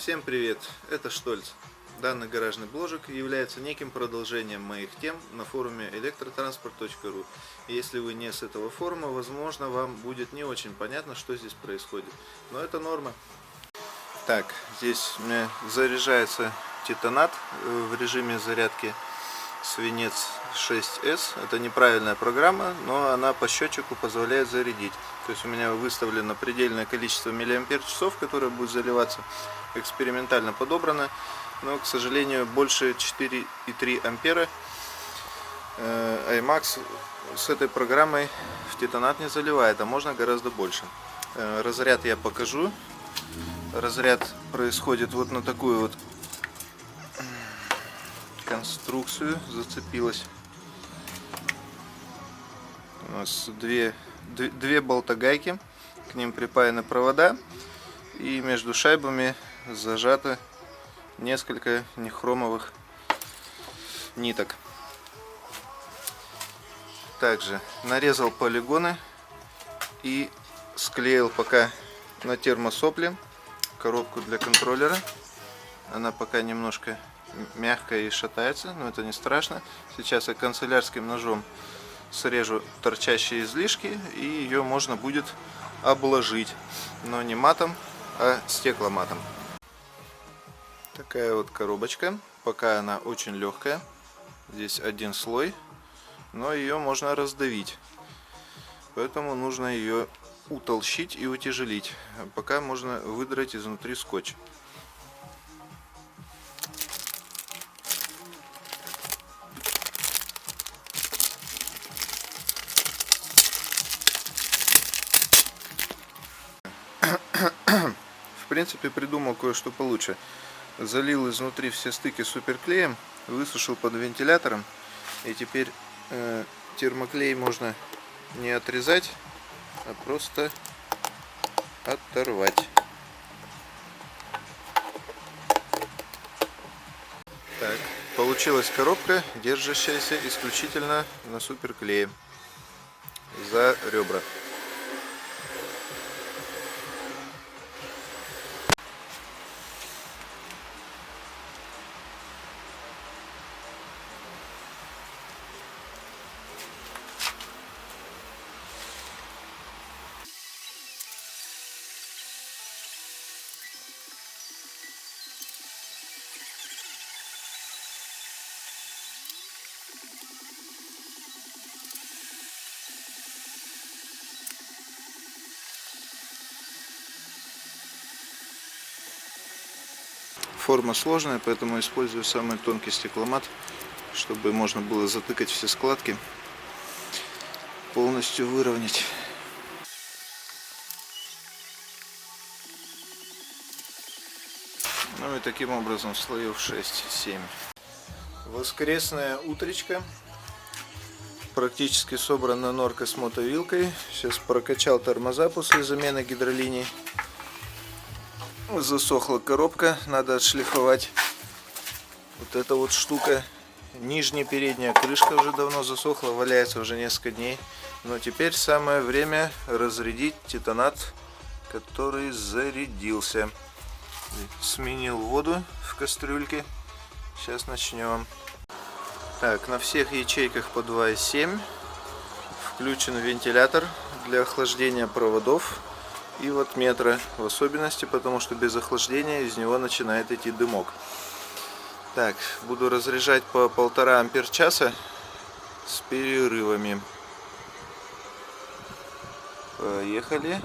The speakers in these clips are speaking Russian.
Всем привет, это Штольц. Данный гаражный бложик является неким продолжением моих тем на форуме электротранспорт.ру. Если вы не с этого форума, возможно, вам будет не очень понятно, что здесь происходит. Но это норма. Так, здесь у меня заряжается титанат в режиме зарядки Свинец 6S. Это неправильная программа, но она по счетчику позволяет зарядить. То есть у меня выставлено предельное количество миллиампер-часов, которое будет заливаться. Экспериментально подобрано, но, к сожалению, больше 4,3 ампера iMax с этой программой в титанат не заливает, а можно гораздо больше. Разряд я покажу. Разряд происходит вот на такую вот конструкцию, зацепилась. У нас две болтогайки, к ним припаяны провода, и между шайбами зажато несколько нехромовых ниток. Также нарезал полигоны и склеил пока на термосопле коробку для контроллера. Она пока немножко мягкая и шатается, но это не страшно. Сейчас я канцелярским ножом срежу торчащие излишки, и ее можно будет обложить, но не матом, а стекломатом. Такая вот коробочка, пока она очень легкая. Здесь один слой, но ее можно раздавить, поэтому нужно ее утолщить и утяжелить. Пока можно выдрать изнутри скотч. В принципе, придумал кое-что получше. Залил изнутри все стыки суперклеем, высушил под вентилятором, и теперь термоклей можно не отрезать, а просто оторвать. Так, получилась коробка, держащаяся исключительно на суперклее за ребра. Форма сложная, поэтому использую самый тонкий стекломат, чтобы можно было затыкать все складки, полностью выровнять. Ну и таким образом слоев 6-7. Воскресная утречка. Практически собрана норка с мотовилкой. Сейчас прокачал тормоза после замены гидролиний. Засохла коробка, надо отшлифовать. Вот эта вот штука. Нижняя передняя крышка уже давно засохла, валяется уже несколько дней. Но теперь самое время разрядить титанат, который зарядился. Сменил воду в кастрюльке. Сейчас начнем. Так, на всех ячейках по 2,7. Включен вентилятор для охлаждения проводов и ваттметра в особенности, потому что без охлаждения из него начинает идти дымок. Так, буду разряжать по 1,5 ампер-часа с перерывами. Поехали.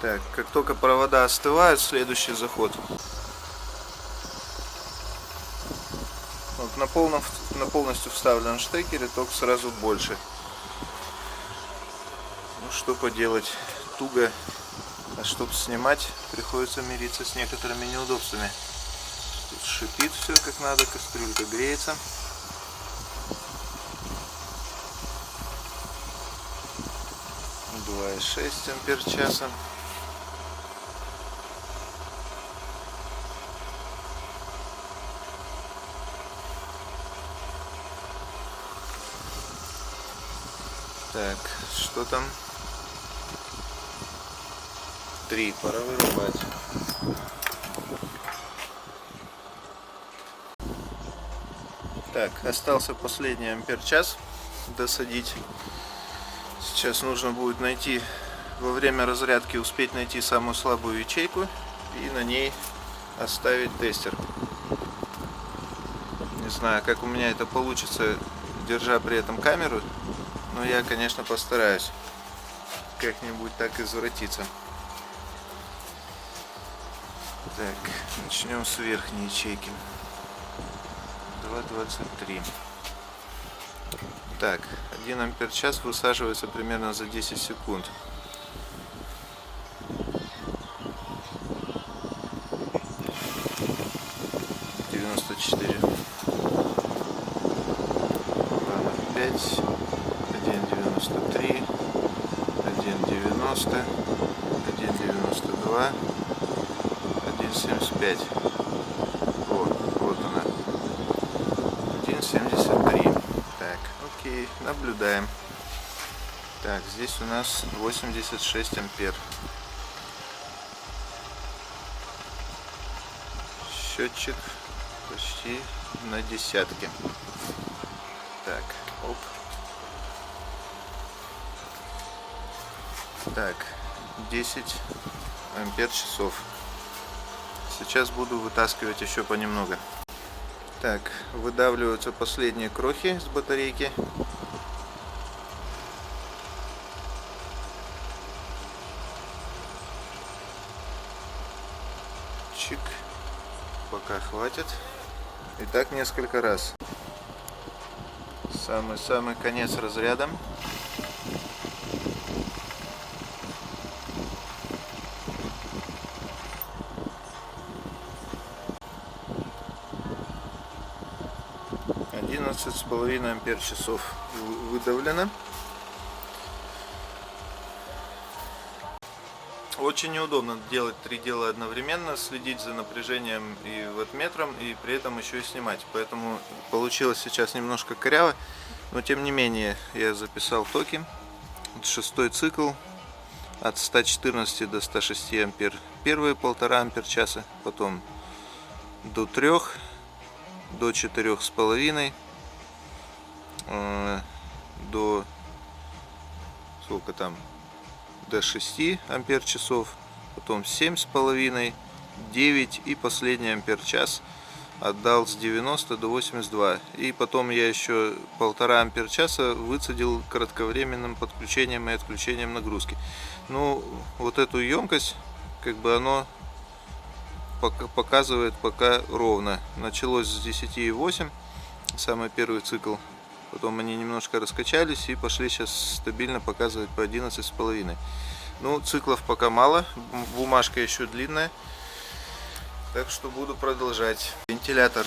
Так, как только провода остывают, следующий заход. Вот на полностью вставленном штекере ток сразу больше. Ну что поделать, туго. А чтобы снимать, приходится мириться с некоторыми неудобствами. Тут шипит все как надо, кастрюлька греется. Два и 6 ампер часа. Так, что там? 3, пора вырубать. Так, остался последний ампер-час досадить. Сейчас нужно будет найти, во время разрядки успеть найти самую слабую ячейку и на ней оставить тестер. Не знаю, как у меня это получится, держа при этом камеру, но я, конечно, постараюсь как-нибудь так извратиться. Так, начнем с верхней ячейки. 2,23. Так, 1 ампер час высаживается примерно за 10 секунд. $94. 2,05. 1,93. 1,90. 1,92. 1,75. Вот она. 1,73. Так, окей, наблюдаем. Так, здесь у нас 86 ампер. Счетчик почти на десятке. Так, оп. Так, 10 ампер часов. Сейчас буду вытаскивать еще понемногу. Так, выдавливаются последние крохи с батарейки. Чик. Пока хватит. И так несколько раз. Самый конец разряда. С половиной ампер часов выдавлено. Очень неудобно делать 3 дела одновременно, следить за напряжением и ваттметром, и при этом еще и снимать. Поэтому получилось сейчас немножко коряво, но тем не менее я записал токи. 6-й цикл от 114 до 106 ампер первые 1,5 ампер часа, потом до 3, до 4,5, до сколько там, до 6 ампер часов, потом 7,5, 9 и последний ампер час отдал с 90 до 82. И потом я еще 1,5 ампер часа выцедил кратковременным подключением и отключением нагрузки. Ну, вот эту емкость, как бы оно показывает пока ровно. Началось с 10,8, самый первый цикл. Потом они немножко раскачались и пошли сейчас стабильно показывать по 11,5. Ну, циклов пока мало, бумажка еще длинная, так что буду продолжать. Вентилятор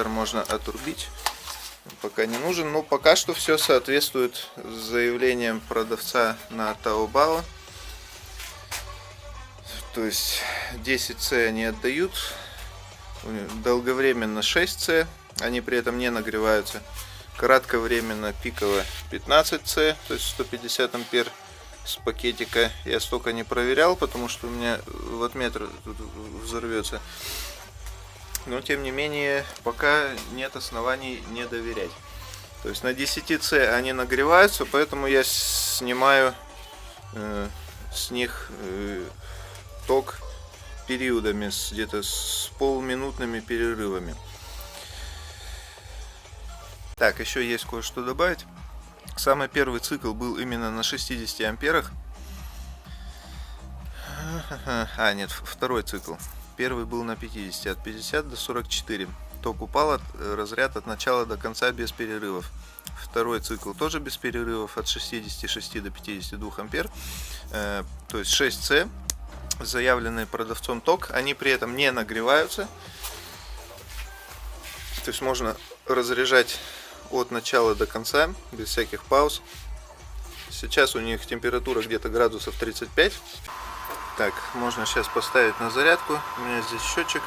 можно отрубить, пока не нужен, но пока что все соответствует заявлениям продавца на Taobao. То есть 10C они отдают, долговременно 6C, они при этом не нагреваются. Кратковременно пиково 15C, то есть 150 ампер с пакетика. Я столько не проверял, потому что у меня ваттметр взорвется. Но тем не менее, пока нет оснований не доверять. То есть на 10C они нагреваются, поэтому я снимаю с них ток периодами, где-то с полуминутными перерывами. Так, еще есть кое-что добавить. Самый первый цикл был именно на 60 амперах. Нет, второй цикл. Первый был на 50, от 50 до 44. Ток упал, разряд от начала до конца без перерывов. Второй цикл тоже без перерывов, от 66 до 52 ампер. То есть 6C, заявленный продавцом ток, они при этом не нагреваются. То есть можно разряжать от начала до конца, без всяких пауз. Сейчас у них температура где-то градусов 35. Так, можно сейчас поставить на зарядку. У меня здесь счетчик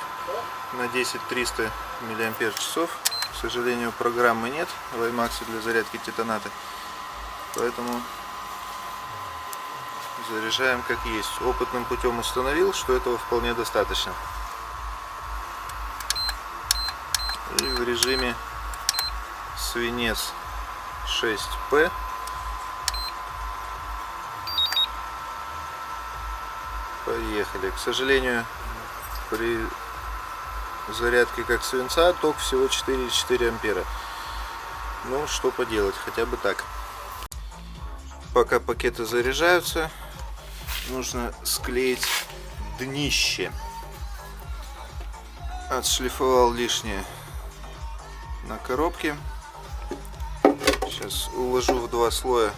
на 10-300 мАч. К сожалению, программы нет в iMax для зарядки титаната. Поэтому заряжаем как есть. Опытным путем установил, что этого вполне достаточно. И в режиме свинец 6P поехали. К сожалению, при зарядке как свинца ток всего 4,4 ампера. Ну, что поделать, хотя бы так. Пока пакеты заряжаются, нужно склеить днище. Отшлифовал лишнее на коробке. Сейчас уложу в 2 слоя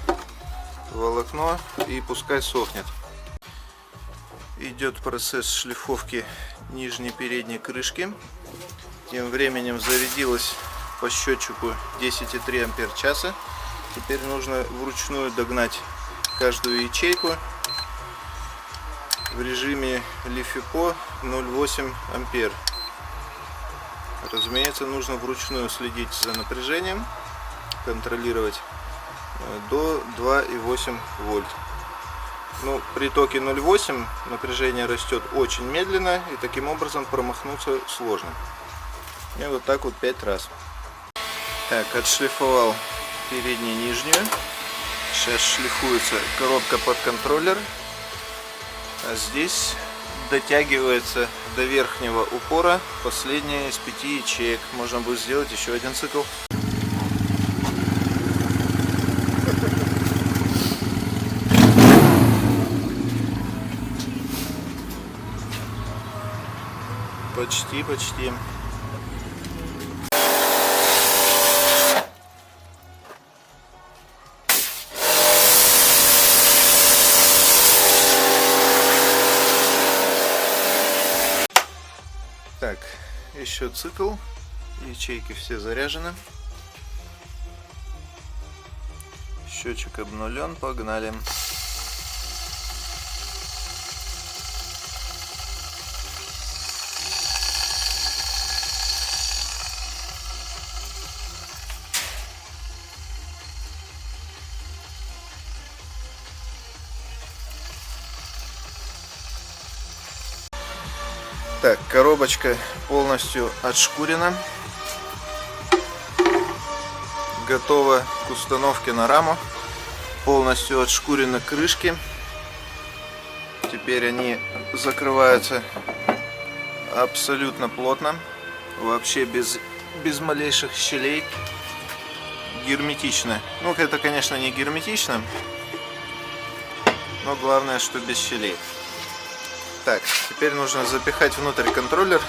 волокно и пускай сохнет. Идет процесс шлифовки нижней передней крышки. Тем временем зарядилось по счетчику 10,3 ампер часа. Теперь нужно вручную догнать каждую ячейку в режиме LiFePO 0,8 ампер. Разумеется, нужно вручную следить за напряжением, контролировать до 2,8 вольт. Ну, при токе 0,8 напряжение растет очень медленно, и таким образом промахнуться сложно. И вот так вот 5 раз. Так, отшлифовал переднюю и нижнюю. Сейчас шлифуется коробка под контроллер. А здесь дотягивается до верхнего упора последняя из 5 ячеек. Можно будет сделать еще один цикл. Почти. Так, еще цикл. Ячейки все заряжены. Счетчик обнулен. Погнали. Так, коробочка полностью отшкурена, готова к установке на раму. Полностью отшкурены крышки. Теперь они закрываются абсолютно плотно, вообще без малейших щелей. Герметично. Ну, это, конечно, не герметично, но главное, что без щелей. Так, теперь нужно запихать внутрь контроллер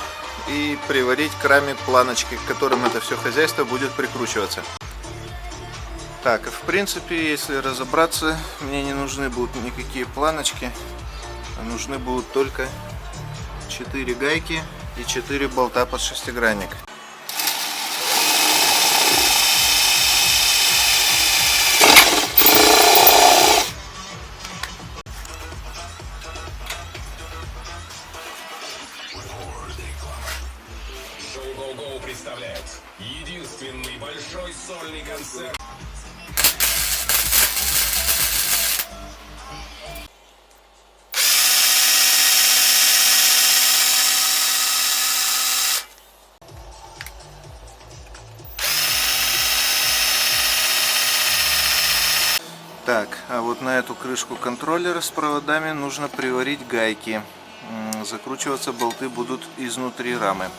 и приварить к раме планочки, к которым это все хозяйство будет прикручиваться. Так, в принципе, если разобраться, мне не нужны будут никакие планочки, а нужны будут только 4 гайки и 4 болта под шестигранник. Представляет единственный большой сольный концерт. Так, а вот на эту крышку контроллера с проводами нужно приварить гайки. Закручиваться болты будут изнутри рамы.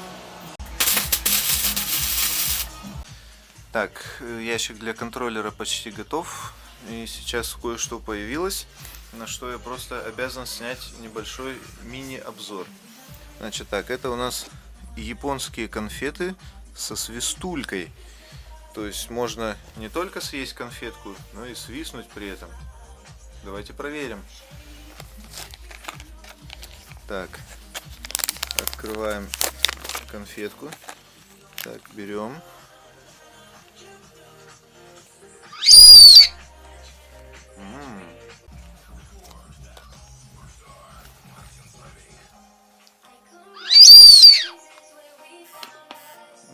Так, ящик для контроллера почти готов. И сейчас кое-что появилось. на что я просто обязан снять небольшой мини-обзор. Значит так, это у нас японские конфеты со свистулькой. То есть можно не только съесть конфетку, но и свистнуть при этом. Давайте проверим. Так, открываем конфетку. Так, берем.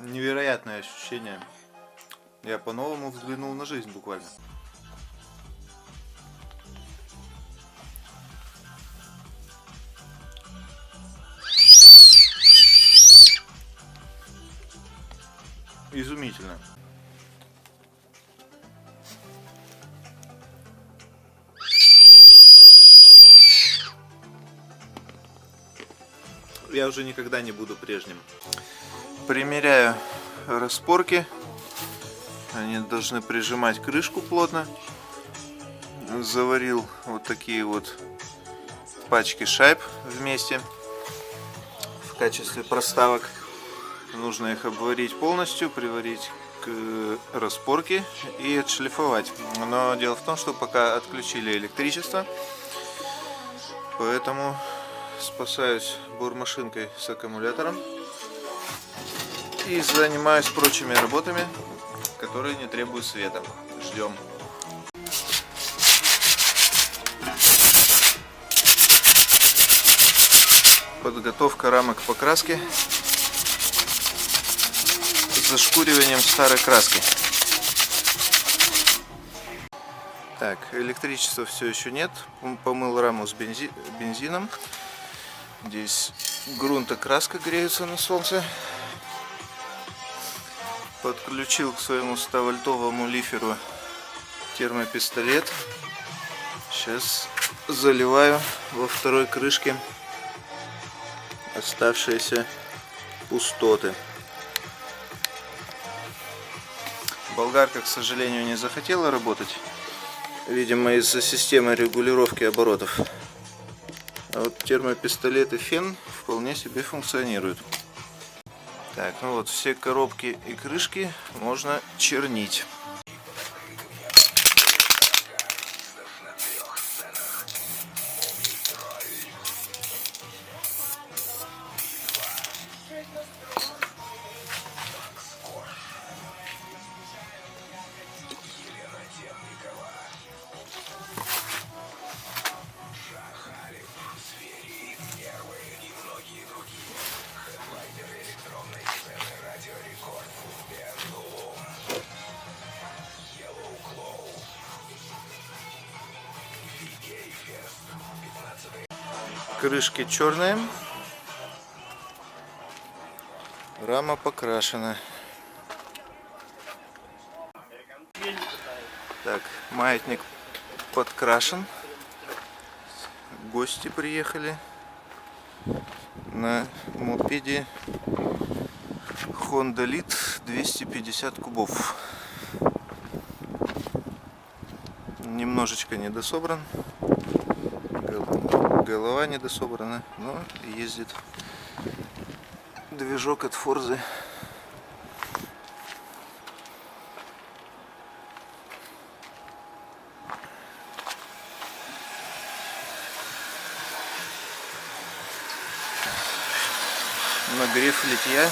Невероятное ощущение. Я по-новому взглянул на жизнь буквально. Изумительно. Я уже никогда не буду прежним. Примеряю распорки. Они должны прижимать крышку плотно. Заварил вот такие вот пачки шайб вместе в качестве проставок. Нужно их обварить полностью, приварить к распорке и отшлифовать. Но дело в том, что пока отключили электричество, поэтому спасаюсь бормашинкой с аккумулятором и занимаюсь прочими работами, которые не требуют света. Ждем. Подготовка рамок к покраске с зашкуриванием старой краски. Так, электричества все еще нет. Помыл раму с бензином. Здесь грунт и краска греются на солнце. Подключил к своему 100-вольтовому лиферу термопистолет. Сейчас заливаю во второй крышке оставшиеся пустоты. Болгарка, к сожалению, не захотела работать. Видимо, из-за системы регулировки оборотов. А вот термопистолет и фен вполне себе функционируют. Так, ну вот все коробки и крышки можно чернить. Крышки черные, рама покрашена. Так, маятник подкрашен. Гости приехали на мопеде Honda Lead 250 кубов. Немножечко недособран. Голова недособрана, но ездит. Движок от Форзы. Нагрев литья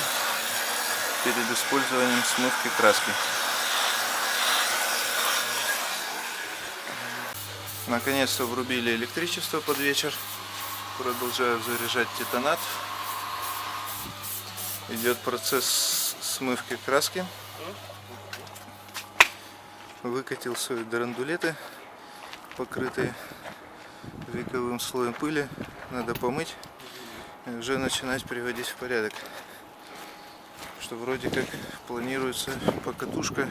перед использованием смывки краски. Наконец-то врубили электричество под вечер. Продолжаю заряжать титанат. Идет процесс смывки краски. Выкатил свои драндулеты, покрытые вековым слоем пыли. Надо помыть и уже начинать приводить в порядок. Что вроде как планируется покатушка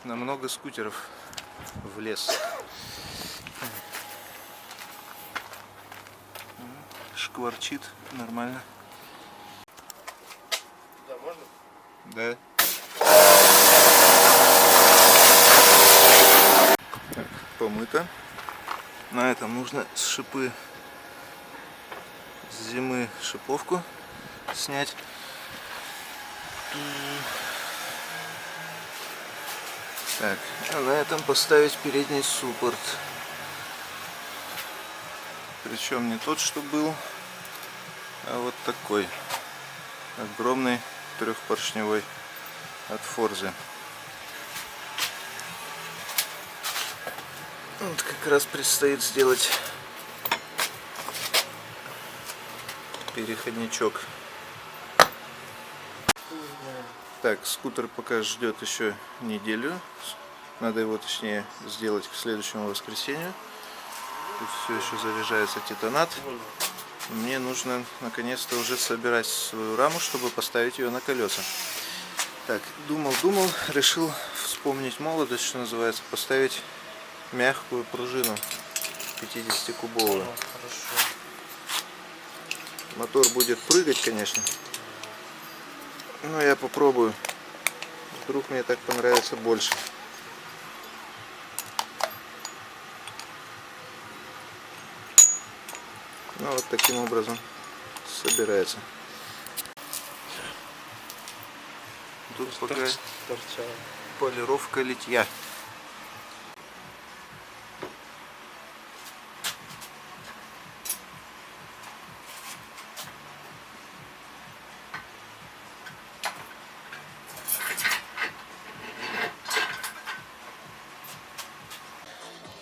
на много скутеров в лес. Шкварчит нормально. Да, можно? Да. Так, помыто. На этом нужно с шипы с зимы шиповку снять. Так, а на этом поставить передний суппорт. Причем не тот, что был, а вот такой огромный трехпоршневой от Форзы. Вот как раз предстоит сделать переходничок. Так, скутер пока ждет еще неделю. Надо его, точнее, сделать к следующему воскресенью. Тут все еще заряжается титанат. Мне нужно наконец-то уже собирать свою раму, чтобы поставить ее на колеса. Так, думал, решил вспомнить молодость, что называется, поставить мягкую пружину 50-кубовую. Мотор будет прыгать, конечно, но я попробую. Вдруг мне так понравится больше. Ну вот таким образом собирается. Тут пока полировка литья.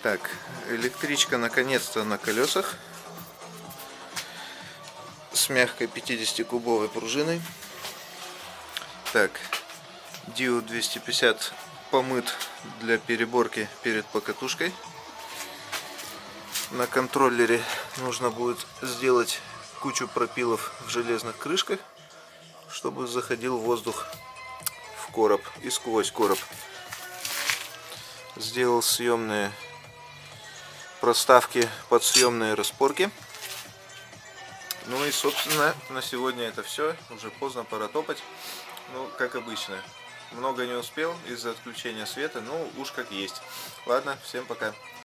Так, электричка наконец-то на колесах с мягкой 50-кубовой пружиной. Так, диод 250 помыт для переборки перед покатушкой. На контроллере нужно будет сделать кучу пропилов в железных крышках, чтобы заходил воздух в короб и сквозь короб. Сделал съемные проставки под съемные распорки. Ну и собственно на сегодня это все. Уже поздно, пора топать. Ну, как обычно, много не успел из-за отключения света. Ну уж как есть. Ладно, всем пока.